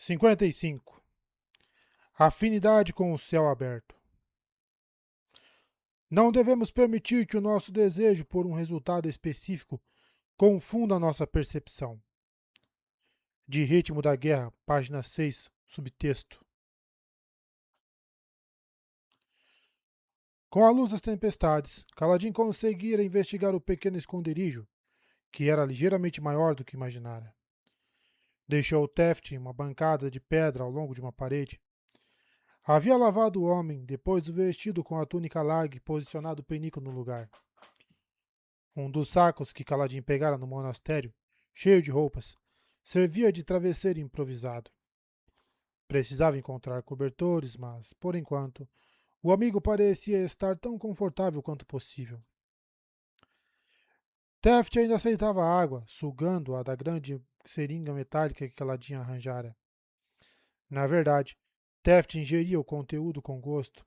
55. Afinidade com o céu aberto. Não devemos permitir que o nosso desejo por um resultado específico confunda a nossa percepção. De Ritmo da Guerra, página 6, subtexto. Com a luz das tempestades, Kaladin conseguira investigar o pequeno esconderijo, que era ligeiramente maior do que imaginara. Deixou Teft em uma bancada de pedra ao longo de uma parede. Havia lavado o homem, depois o vestido com a túnica larga e posicionado o penico no lugar. Um dos sacos que Kaladin pegara no monastério, cheio de roupas, servia de travesseiro improvisado. Precisava encontrar cobertores, mas, por enquanto, o amigo parecia estar tão confortável quanto possível. Teft ainda aceitava a água, sugando-a da grande seringa metálica que Kaladin arranjara. Na verdade, Teft ingeria o conteúdo com gosto.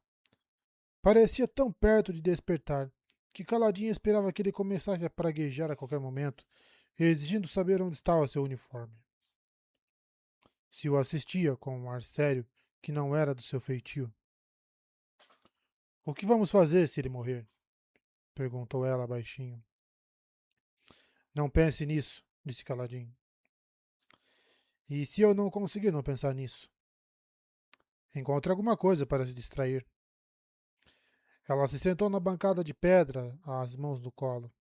Parecia tão perto de despertar que Kaladin esperava que ele começasse a praguejar a qualquer momento, exigindo saber onde estava seu uniforme. Se o assistia com um ar sério que não era do seu feitio. O que vamos fazer se ele morrer? Perguntou ela baixinho. Não pense nisso, disse Kaladin. E se eu não conseguir não pensar nisso? Encontre alguma coisa para se distrair. Ela se sentou na bancada de pedra, as mãos no colo.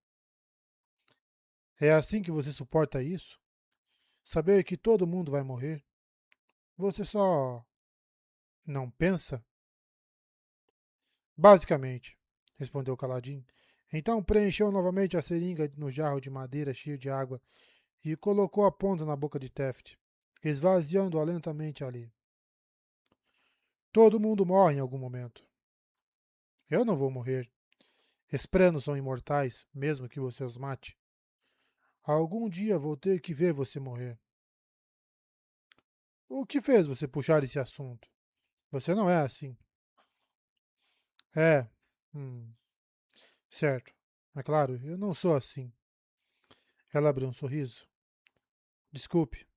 É assim que você suporta isso? Saber que todo mundo vai morrer? Você só não pensa? Basicamente, respondeu Kaladin. Então preencheu novamente a seringa no jarro de madeira cheio de água e colocou a ponta na boca de Teft, esvaziando-a lentamente ali. Todo mundo morre em algum momento. Eu não vou morrer. Esprenos são imortais, mesmo que você os mate. Algum dia vou ter que ver você morrer. O que fez você puxar esse assunto? Você não é assim. É. Hum, certo. É claro, eu não sou assim. Ela abriu um sorriso. Desculpe.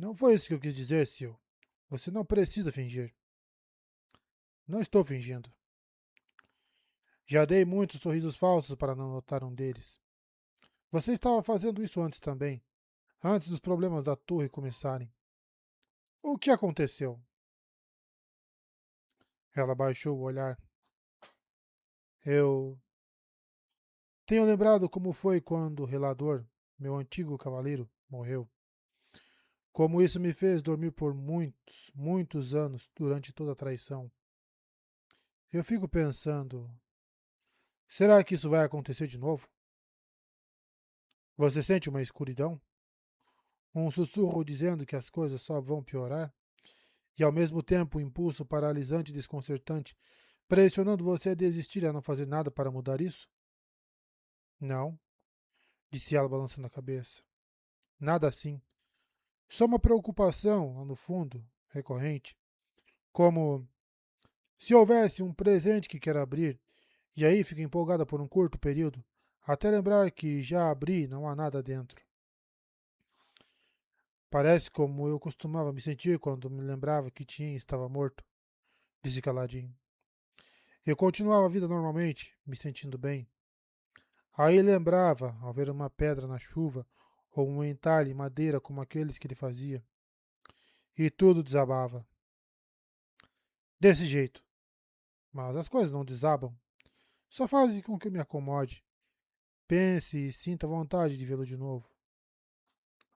Não foi isso que eu quis dizer, Sil. Você não precisa fingir. Não estou fingindo. Já dei muitos sorrisos falsos para não notar um deles. Você estava fazendo isso antes também, antes dos problemas da torre começarem. O que aconteceu? Ela baixou o olhar. Eu tenho lembrado como foi quando o relador, meu antigo cavaleiro, morreu. Como isso me fez dormir por muitos, muitos anos durante toda a traição. Eu fico pensando, será que isso vai acontecer de novo? Você sente uma escuridão? Um sussurro dizendo que as coisas só vão piorar? E ao mesmo tempo um impulso paralisante e desconcertante, pressionando você a desistir e a não fazer nada para mudar isso? Não, disse ela balançando a cabeça. Nada assim. Só uma preocupação, lá no fundo, recorrente. Como se houvesse um presente que quer abrir, e aí fica empolgada por um curto período, até lembrar que já abri e não há nada dentro. Parece como eu costumava me sentir quando me lembrava que Tim estava morto, disse caladinho. Eu continuava a vida normalmente, me sentindo bem. Aí lembrava, ao ver uma pedra na chuva, ou um entalhe em madeira como aqueles que ele fazia. E tudo desabava. Desse jeito. Mas as coisas não desabam. Só fazem com que eu me acomode. Pense e sinta vontade de vê-lo de novo.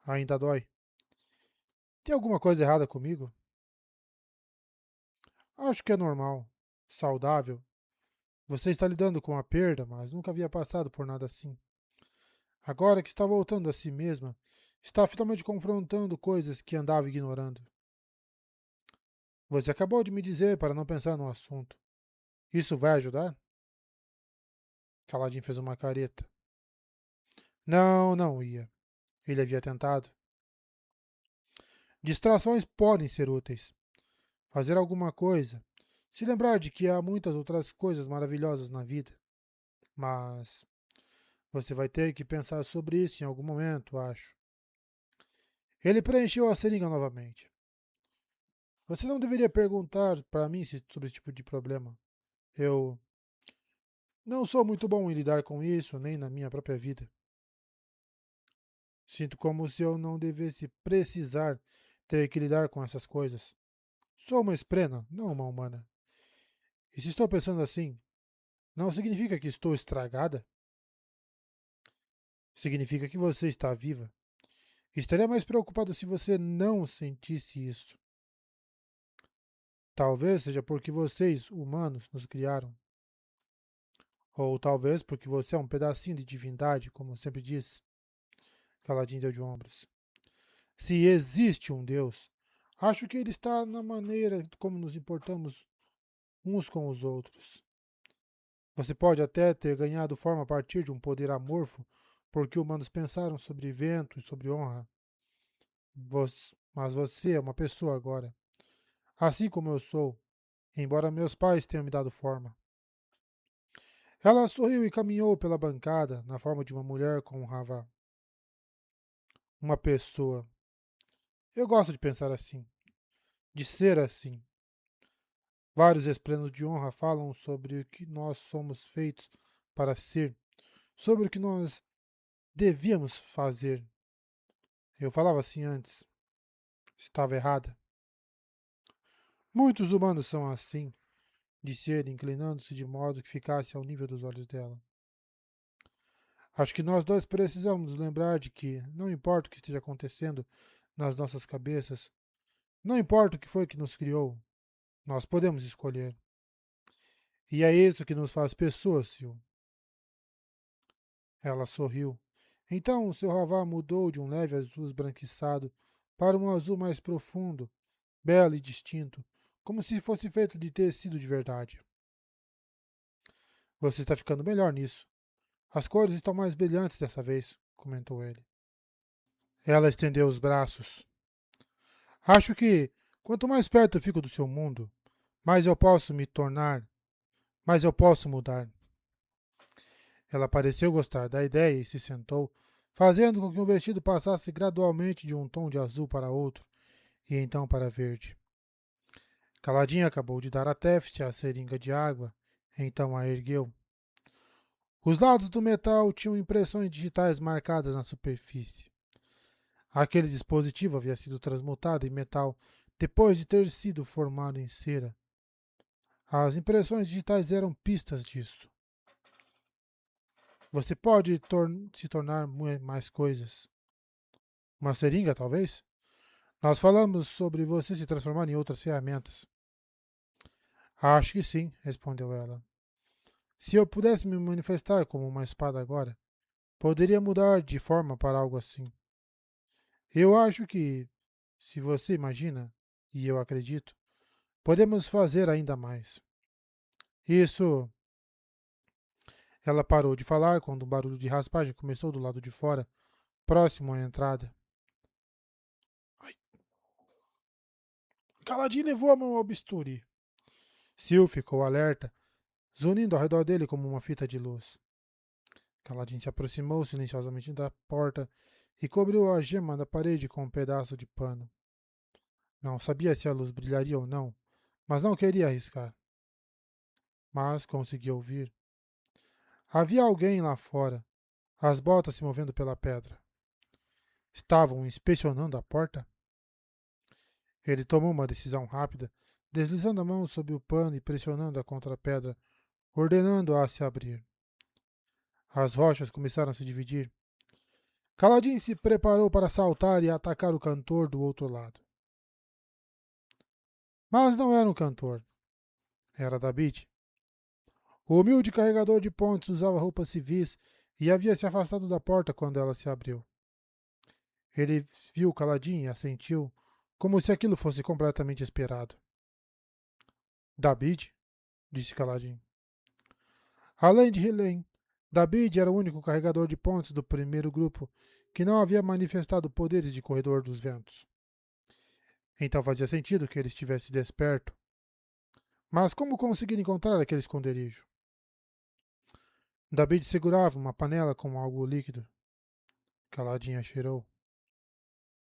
Ainda dói. Tem alguma coisa errada comigo? Acho que é normal. Saudável. Você está lidando com a perda, mas nunca havia passado por nada assim. Agora que está voltando a si mesma, está finalmente confrontando coisas que andava ignorando. Você acabou de me dizer para não pensar no assunto. Isso vai ajudar? Kaladin fez uma careta. Não, não ia. Ele havia tentado. Distrações podem ser úteis. Fazer alguma coisa. Se lembrar de que há muitas outras coisas maravilhosas na vida. Mas você vai ter que pensar sobre isso em algum momento, acho. Ele preencheu a seringa novamente. Você não deveria perguntar para mim sobre esse tipo de problema. Eu não sou muito bom em lidar com isso, nem na minha própria vida. Sinto como se eu não devesse precisar ter que lidar com essas coisas. Sou uma esprena, não uma humana. E se estou pensando assim, não significa que estou estragada. Significa que você está viva. Estaria mais preocupado se você não sentisse isso. Talvez seja porque vocês, humanos, nos criaram. Ou talvez porque você é um pedacinho de divindade, como eu sempre disse. Caladinho deu de ombros. Se existe um Deus, acho que ele está na maneira como nos importamos uns com os outros. Você pode até ter ganhado forma a partir de um poder amorfo, porque humanos pensaram sobre vento e sobre honra. Mas você é uma pessoa agora, assim como eu sou, embora meus pais tenham me dado forma. Ela sorriu e caminhou pela bancada, na forma de uma mulher com um rava. Uma pessoa. Eu gosto de pensar assim, de ser assim. Vários esplanos de honra falam sobre o que nós somos feitos para ser, sobre o que nós devíamos fazer. Eu falava assim antes, estava errada. Muitos humanos são assim, disse ele, inclinando-se de modo que ficasse ao nível dos olhos dela. Acho que nós dois precisamos nos lembrar de que, não importa o que esteja acontecendo nas nossas cabeças, não importa o que foi que nos criou, nós podemos escolher. E é isso que nos faz pessoas, Sil. Ela sorriu. Então seu ravá mudou de um leve azul esbranquiçado para um azul mais profundo, belo e distinto, como se fosse feito de tecido de verdade. Você está ficando melhor nisso. As cores estão mais brilhantes dessa vez, comentou ele. Ela estendeu os braços. Acho que, quanto mais perto eu fico do seu mundo, mais eu posso me tornar, mais eu posso mudar. Ela pareceu gostar da ideia e se sentou, fazendo com que o vestido passasse gradualmente de um tom de azul para outro, e então para verde. Caladinha acabou de dar a Teft a seringa de água, então a ergueu. Os lados do metal tinham impressões digitais marcadas na superfície. Aquele dispositivo havia sido transmutado em metal depois de ter sido formado em cera. As impressões digitais eram pistas disso. Você pode se tornar mais coisas. Uma seringa, talvez? Nós falamos sobre você se transformar em outras ferramentas. Acho que sim, respondeu ela. Se eu pudesse me manifestar como uma espada agora, poderia mudar de forma para algo assim. Eu acho que, se você imagina, e eu acredito, podemos fazer ainda mais. Isso. Ela parou de falar quando um barulho de raspagem começou do lado de fora, próximo à entrada. Ai, Caladinho levou a mão ao bisturi. Sil ficou alerta, zunindo ao redor dele como uma fita de luz. Caladinho se aproximou silenciosamente da porta e cobriu a gema da parede com um pedaço de pano. Não sabia se a luz brilharia ou não, mas não queria arriscar. Mas conseguia ouvir. Havia alguém lá fora, as botas se movendo pela pedra. Estavam inspecionando a porta? Ele tomou uma decisão rápida, deslizando a mão sob o pano e pressionando-a contra a pedra, ordenando-a a se abrir. As rochas começaram a se dividir. Caladin se preparou para saltar e atacar o cantor do outro lado. Mas não era um cantor. Era David. O humilde carregador de pontes usava roupas civis e havia se afastado da porta quando ela se abriu. Ele viu Caladin e assentiu, como se aquilo fosse completamente esperado. David? Disse Caladin. Além de Helen, David era o único carregador de pontes do primeiro grupo que não havia manifestado poderes de corredor dos ventos. Então fazia sentido que ele estivesse desperto. Mas como conseguir encontrar aquele esconderijo? David segurava uma panela com algo líquido. Caladinha cheirou.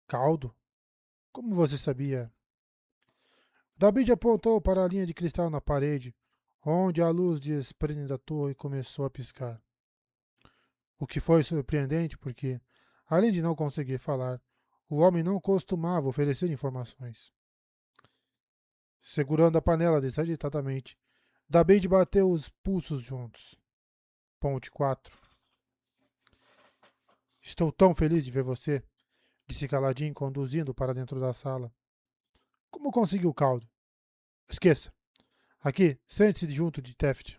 Caldo? Como você sabia? David apontou para a linha de cristal na parede, onde a luz de esprende da torre começou a piscar. O que foi surpreendente porque, além de não conseguir falar, o homem não costumava oferecer informações. Segurando a panela desajeitadamente, David bateu os pulsos juntos. Ponte 4. Estou tão feliz de ver você, disse Caladinho, conduzindo para dentro da sala. Como conseguiu o caldo? Esqueça. Aqui, sente-se junto de Teft.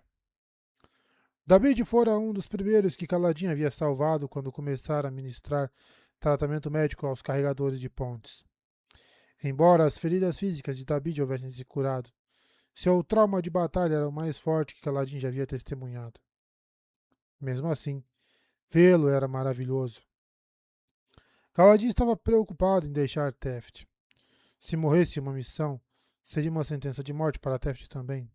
David fora um dos primeiros que Caladinho havia salvado quando começara a ministrar tratamento médico aos carregadores de pontes. Embora as feridas físicas de David houvessem se curado, seu trauma de batalha era o mais forte que Caladinho já havia testemunhado. Mesmo assim, vê-lo era maravilhoso. Caladinho estava preocupado em deixar Teft. Se morresse em uma missão, seria uma sentença de morte para Teft também.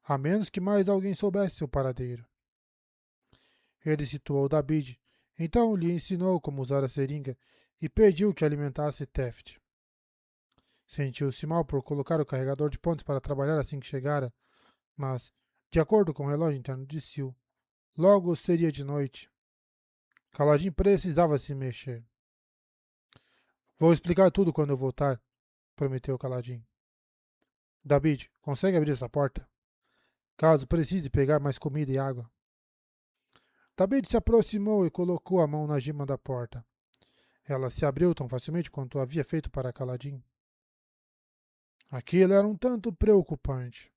A menos que mais alguém soubesse seu paradeiro. Ele situou David, então lhe ensinou como usar a seringa e pediu que alimentasse Teft. Sentiu-se mal por colocar o carregador de pontes para trabalhar assim que chegara, mas, de acordo com o relógio interno de Sil, logo seria de noite. Caladinho precisava se mexer. Vou explicar tudo quando eu voltar, prometeu Caladinho. David, consegue abrir essa porta? Caso precise pegar mais comida e água. David se aproximou e colocou a mão na gema da porta. Ela se abriu tão facilmente quanto havia feito para Caladinho. Aquilo era um tanto preocupante.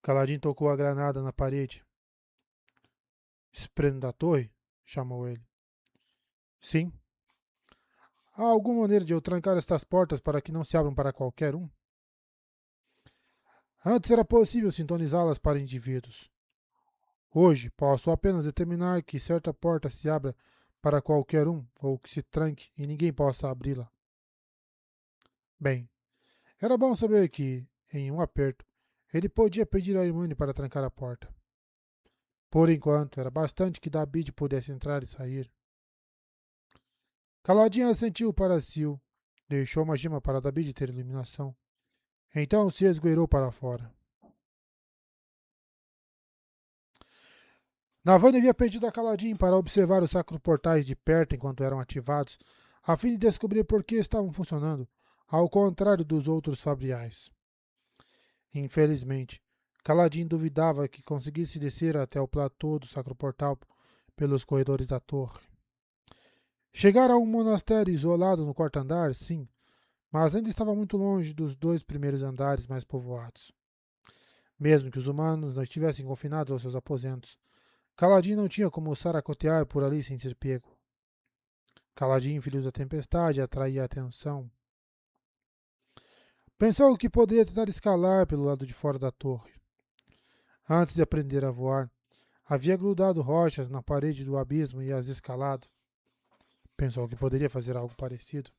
Caladinho tocou a granada na parede. Esprendo da torre? Chamou ele. Sim. Há alguma maneira de eu trancar estas portas para que não se abram para qualquer um? Antes era possível sintonizá-las para indivíduos. Hoje posso apenas determinar que certa porta se abra para qualquer um ou que se tranque e ninguém possa abri-la. Bem, era bom saber que, em um aperto, ele podia pedir a Hermione para trancar a porta. Por enquanto, era bastante que David pudesse entrar e sair. Caladinho assentiu para Sil, deixou uma gema para David ter iluminação. Então se esgueirou para fora. Navani havia pedido a Caladinho para observar os sacroportais de perto enquanto eram ativados, a fim de descobrir por que estavam funcionando, ao contrário dos outros fabriais. Infelizmente, Caladinho duvidava que conseguisse descer até o platô do sacroportal pelos corredores da torre. Chegar a um monastério isolado no quarto andar, sim, mas ainda estava muito longe dos dois primeiros andares mais povoados. Mesmo que os humanos não estivessem confinados aos seus aposentos, Caladinho não tinha como saracotear por ali sem ser pego. Caladinho, filho da tempestade, atraía a atenção. Pensou que poderia tentar escalar pelo lado de fora da torre. Antes de aprender a voar, havia grudado rochas na parede do abismo e as escalado. Pensou que poderia fazer algo parecido.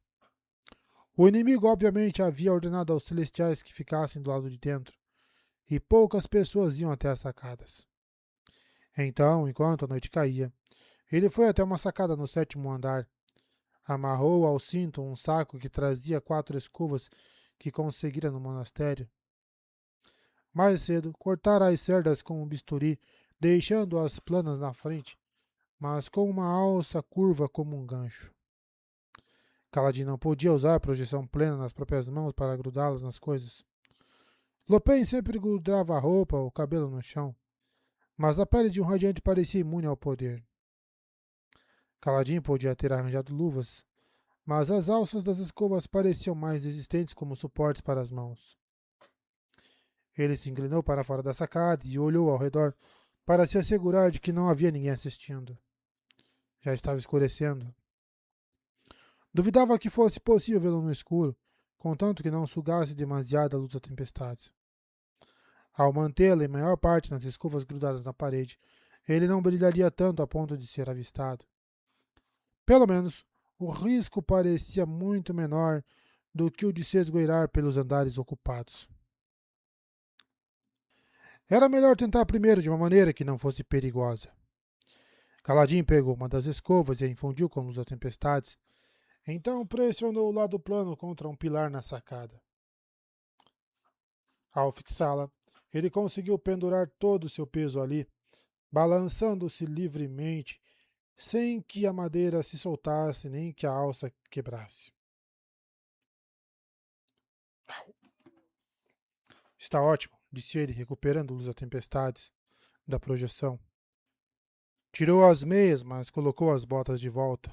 O inimigo obviamente havia ordenado aos celestiais que ficassem do lado de dentro, e poucas pessoas iam até as sacadas. Então, enquanto a noite caía, ele foi até uma sacada no sétimo andar. Amarrou ao cinto um saco que trazia 4 escovas que conseguira no monastério. Mais cedo, cortara as cerdas com um bisturi, deixando-as planas na frente, mas com uma alça curva como um gancho. Caladin não podia usar a projeção plena nas próprias mãos para grudá-las nas coisas. Lopin sempre grudava a roupa ou o cabelo no chão, mas a pele de um radiante parecia imune ao poder. Caladin podia ter arranjado luvas, mas as alças das escovas pareciam mais resistentes como suportes para as mãos. Ele se inclinou para fora da sacada e olhou ao redor para se assegurar de que não havia ninguém assistindo. Já estava escurecendo. Duvidava que fosse possível vê-lo no escuro, contanto que não sugasse demasiada luz da tempestade. Ao mantê-la em maior parte nas escovas grudadas na parede, ele não brilharia tanto a ponto de ser avistado. Pelo menos, o risco parecia muito menor do que o de se esgueirar pelos andares ocupados. Era melhor tentar primeiro de uma maneira que não fosse perigosa. Caladinho pegou uma das escovas e a infundiu com a luz das tempestades, Então pressionou o lado plano contra um pilar na sacada. Ao fixá-la, ele conseguiu pendurar todo o seu peso ali, balançando-se livremente, sem que a madeira se soltasse nem que a alça quebrasse. Está ótimo, disse ele, recuperando luz das tempestades da projeção. Tirou as meias, mas colocou as botas de volta.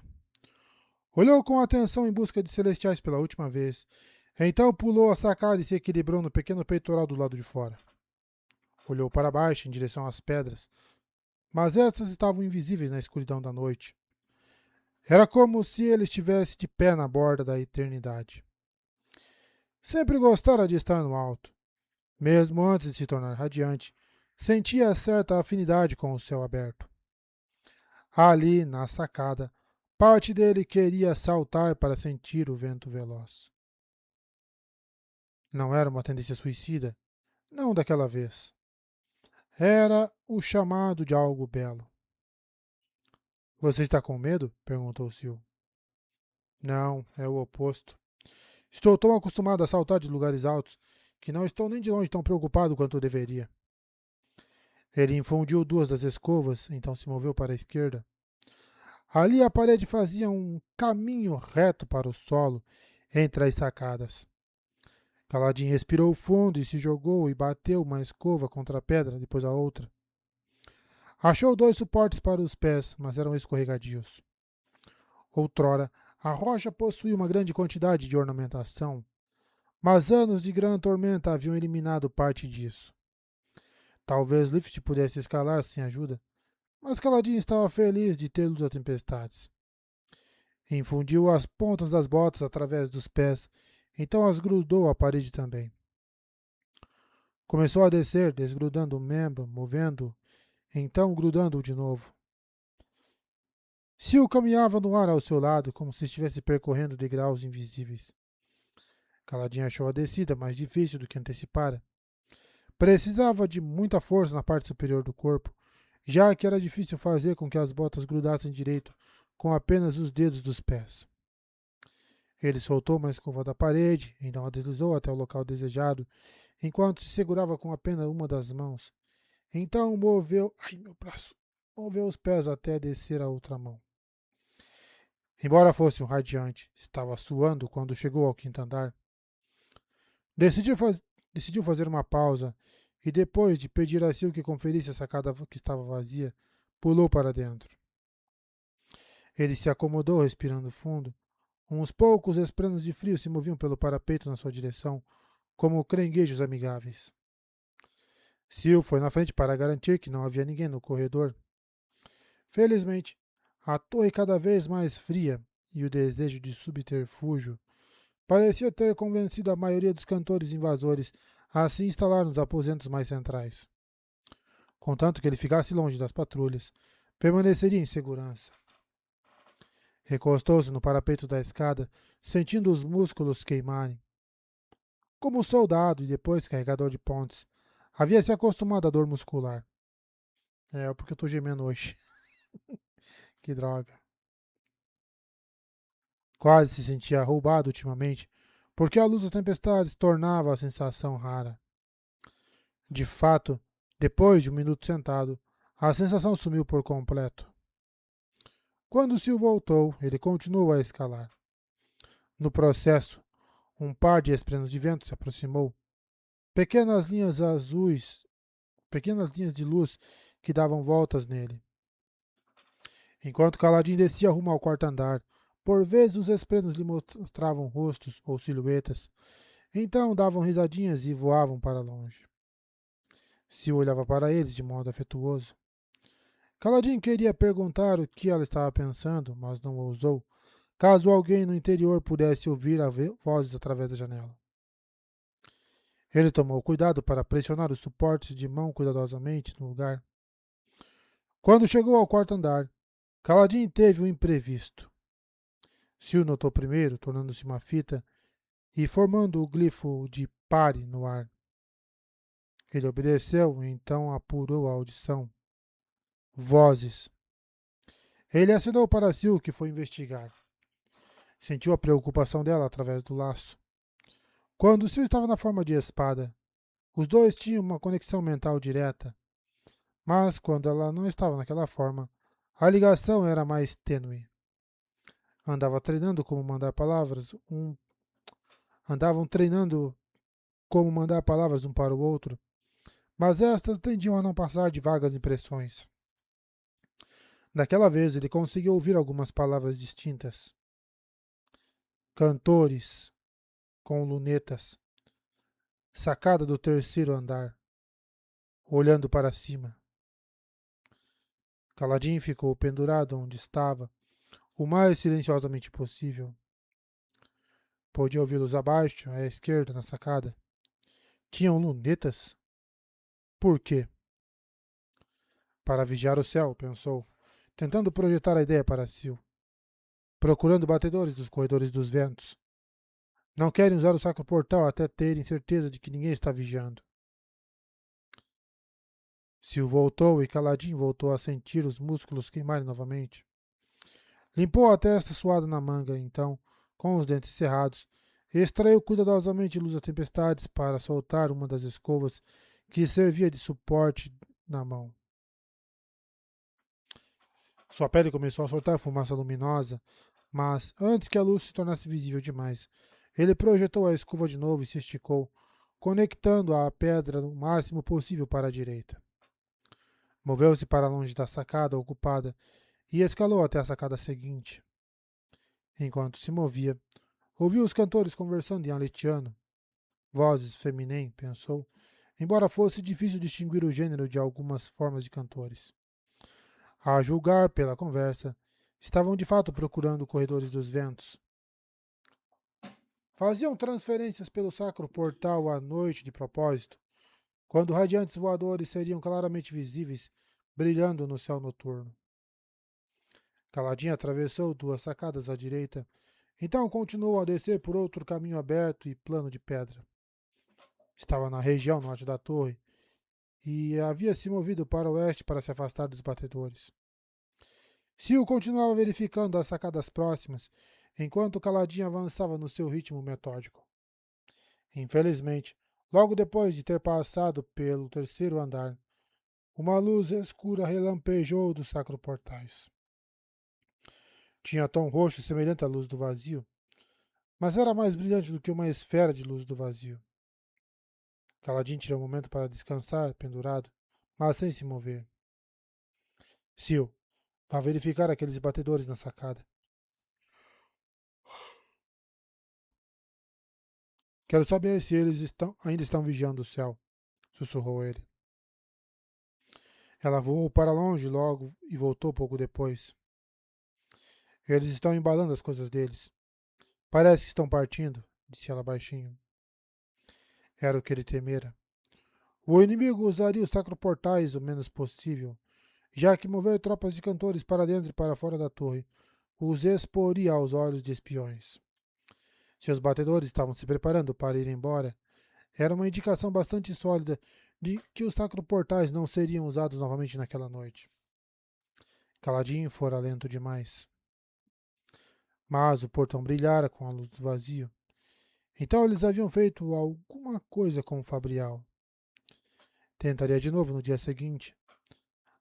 Olhou com atenção em busca de celestiais pela última vez. Então pulou a sacada e se equilibrou no pequeno peitoral do lado de fora. Olhou para baixo em direção às pedras, mas estas estavam invisíveis na escuridão da noite. Era como se ele estivesse de pé na borda da eternidade. Sempre gostara de estar no alto. Mesmo antes de se tornar radiante, sentia certa afinidade com o céu aberto. Ali, na sacada, parte dele queria saltar para sentir o vento veloz. Não era uma tendência suicida, não daquela vez. Era o chamado de algo belo. Você está com medo? Perguntou Sil. Não, é o oposto. Estou tão acostumado a saltar de lugares altos que não estou nem de longe tão preocupado quanto eu deveria. Ele infundiu duas das escovas, então se moveu para a esquerda. Ali a parede fazia um caminho reto para o solo, entre as sacadas. Caladin respirou fundo e se jogou e bateu uma escova contra a pedra, depois a outra. Achou dois suportes para os pés, mas eram escorregadios. Outrora, a rocha possuía uma grande quantidade de ornamentação, mas anos de grande tormenta haviam eliminado parte disso. Talvez Lift pudesse escalar sem ajuda, mas Caladin estava feliz de ter luz das tempestades. Infundiu as pontas das botas através dos pés, então as grudou à parede também. Começou a descer, desgrudando o membro, movendo-o, então grudando-o de novo. Sil caminhava no ar ao seu lado, como se estivesse percorrendo degraus invisíveis. Caladin achou a descida mais difícil do que antecipara. Precisava de muita força na parte superior do corpo, já que era difícil fazer com que as botas grudassem direito com apenas os dedos dos pés. Ele soltou uma escova da parede, então a deslizou até o local desejado, enquanto se segurava com apenas uma das mãos. Então moveu. Ai, meu braço! Moveu os pés até descer a outra mão. Embora fosse um radiante, estava suando quando chegou ao quinto andar. Decidiu fazer uma pausa e, depois de pedir a Sil que conferisse a sacada que estava vazia, pulou para dentro. Ele se acomodou, respirando fundo. Uns poucos espranos de frio se moviam pelo parapeito na sua direção, como crenguejos amigáveis. Sil foi na frente para garantir que não havia ninguém no corredor. Felizmente, a torre cada vez mais fria e o desejo de subterfúgio parecia ter convencido a maioria dos cantores invasores a se instalar nos aposentos mais centrais. Contanto que ele ficasse longe das patrulhas, permaneceria em segurança. Recostou-se no parapeito da escada, sentindo os músculos queimarem. Como soldado e depois carregador de pontes, havia se acostumado à dor muscular. É, porque eu tô gemendo hoje. Que droga. Quase se sentia roubado ultimamente, porque a luz das tempestades tornava a sensação rara. De fato, depois de um minuto sentado, a sensação sumiu por completo. Quando Sil voltou, ele continuou a escalar. No processo, um par de esprenos de vento se aproximou. Pequenas linhas azuis, pequenas linhas de luz que davam voltas nele. Enquanto Caladin descia rumo ao quarto andar, por vezes os esprenos lhe mostravam rostos ou silhuetas, então davam risadinhas e voavam para longe. Sil olhava para eles de modo afetuoso. Caladin queria perguntar o que ela estava pensando, mas não ousou, caso alguém no interior pudesse ouvir as vozes através da janela. Ele tomou cuidado para pressionar os suportes de mão cuidadosamente no lugar. Quando chegou ao quarto andar, Caladin teve um imprevisto. Sil notou primeiro, tornando-se uma fita e formando o glifo de pare no ar. Ele obedeceu e então apurou a audição. Vozes. Ele acenou para Sil, que foi investigar. Sentiu a preocupação dela através do laço. Quando Sil estava na forma de espada, os dois tinham uma conexão mental direta, mas quando ela não estava naquela forma, a ligação era mais tênue. Andava treinando como mandar palavras, Andavam treinando como mandar palavras um para o outro, mas estas tendiam a não passar de vagas impressões. Daquela vez ele conseguiu ouvir algumas palavras distintas. Cantores, com lunetas, sacada do terceiro andar, olhando para cima. Caladinho ficou pendurado onde estava, o mais silenciosamente possível. Podia ouvi-los abaixo, à esquerda, na sacada. Tinham lunetas? Por quê? Para vigiar o céu, pensou, tentando projetar a ideia para Sil. Procurando batedores dos corredores dos ventos. Não querem usar o sacro portal até terem certeza de que ninguém está vigiando. Sil voltou e Caladinho voltou a sentir os músculos queimarem novamente. Limpou a testa suada na manga, então, com os dentes cerrados, extraiu cuidadosamente luz das tempestades para soltar uma das escovas que servia de suporte na mão. Sua pele começou a soltar fumaça luminosa, mas, antes que a luz se tornasse visível demais, ele projetou a escova de novo e se esticou, conectando a pedra o máximo possível para a direita. Moveu-se para longe da sacada ocupada e escalou até a sacada seguinte. Enquanto se movia, ouviu os cantores conversando em aletiano. Vozes feminem, pensou, embora fosse difícil distinguir o gênero de algumas formas de cantores. A julgar pela conversa, estavam de fato procurando corredores dos ventos. Faziam transferências pelo sacro portal à noite de propósito, quando radiantes voadores seriam claramente visíveis, brilhando no céu noturno. Caladinho atravessou duas sacadas à direita, então continuou a descer por outro caminho aberto e plano de pedra. Estava na região norte da torre e havia se movido para o oeste para se afastar dos batedores. Sil continuava verificando as sacadas próximas, enquanto Caladinho avançava no seu ritmo metódico. Infelizmente, logo depois de ter passado pelo terceiro andar, uma luz escura relampejou dos sacroportais. Tinha tom roxo semelhante à luz do vazio, mas era mais brilhante do que uma esfera de luz do vazio. Caladinho tirou um momento para descansar, pendurado, mas sem se mover. Sil, vá verificar aqueles batedores na sacada. Quero saber se eles ainda estão vigiando o céu, sussurrou ele. Ela voou para longe logo e voltou pouco depois. Eles estão embalando as coisas deles. Parece que estão partindo, disse ela baixinho. Era o que ele temera. O inimigo usaria os sacroportais o menos possível, já que mover tropas de cantores para dentro e para fora da torre os exporia aos olhos de espiões. Se os batedores estavam se preparando para ir embora, era uma indicação bastante sólida de que os sacroportais não seriam usados novamente naquela noite. Caladinho fora lento demais. Mas o portão brilhara com a luz do vazio. Então eles haviam feito alguma coisa com o Fabrial. Tentaria de novo no dia seguinte.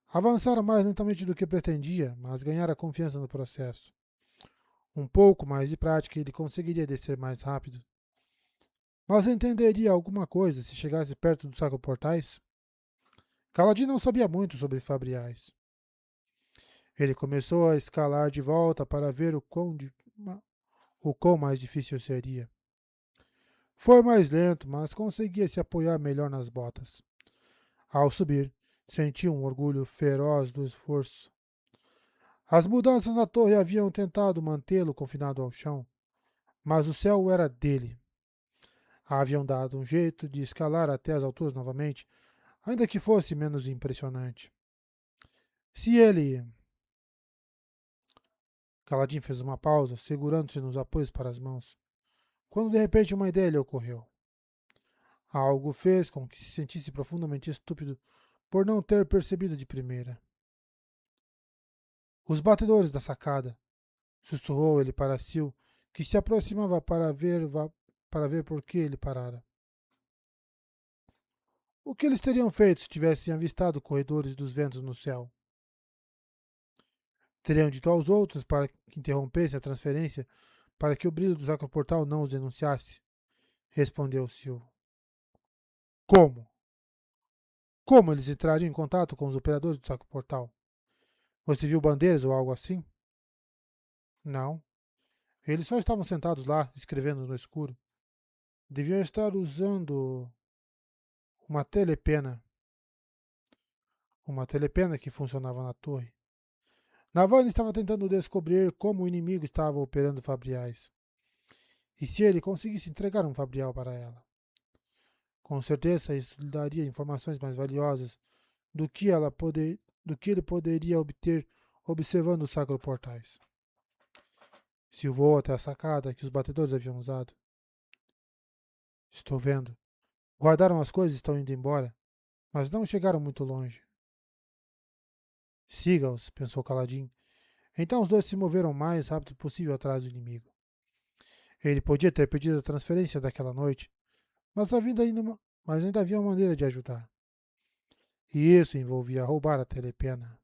Avançara mais lentamente do que pretendia, mas ganhara confiança no processo. Um pouco mais de prática e ele conseguiria descer mais rápido. Mas entenderia alguma coisa se chegasse perto dos sacroportais? Caladin não sabia muito sobre Fabriais. Ele começou a escalar de volta para ver o quão mais difícil seria. Foi mais lento, mas conseguia se apoiar melhor nas botas. Ao subir, sentiu um orgulho feroz do esforço. As mudanças na torre haviam tentado mantê-lo confinado ao chão, mas o céu era dele. Haviam dado um jeito de escalar até as alturas novamente, ainda que fosse menos impressionante. Se ele... Caladin fez uma pausa, segurando-se nos apoios para as mãos, quando de repente uma ideia lhe ocorreu. Algo fez com que se sentisse profundamente estúpido por não ter percebido de primeira. Os batedores da sacada, sussurrou ele para Sil, que se aproximava para ver por que ele parara. O que eles teriam feito se tivessem avistado corredores dos ventos no céu? Teriam dito aos outros para que interrompessem a transferência para que o brilho do sacroportal não os denunciasse? Respondeu Silvo. Como? Como eles entrariam em contato com os operadores do sacroportal? Você viu bandeiras ou algo assim? Não. Eles só estavam sentados lá, escrevendo no escuro. Deviam estar usando uma telepena. Uma telepena que funcionava na torre. Navalny estava tentando descobrir como o inimigo estava operando fabriais. E se ele conseguisse entregar um fabrial para ela? Com certeza isso lhe daria informações mais valiosas do que ele poderia obter observando os sacroportais. Se voou até a sacada que os batedores haviam usado. Estou vendo. Guardaram as coisas e estão indo embora, mas não chegaram muito longe. Siga-os, pensou Caladin. Então os dois se moveram o mais rápido possível atrás do inimigo. Ele podia ter pedido a transferência daquela noite, mas ainda havia uma maneira de ajudar. E isso envolvia roubar a telepena.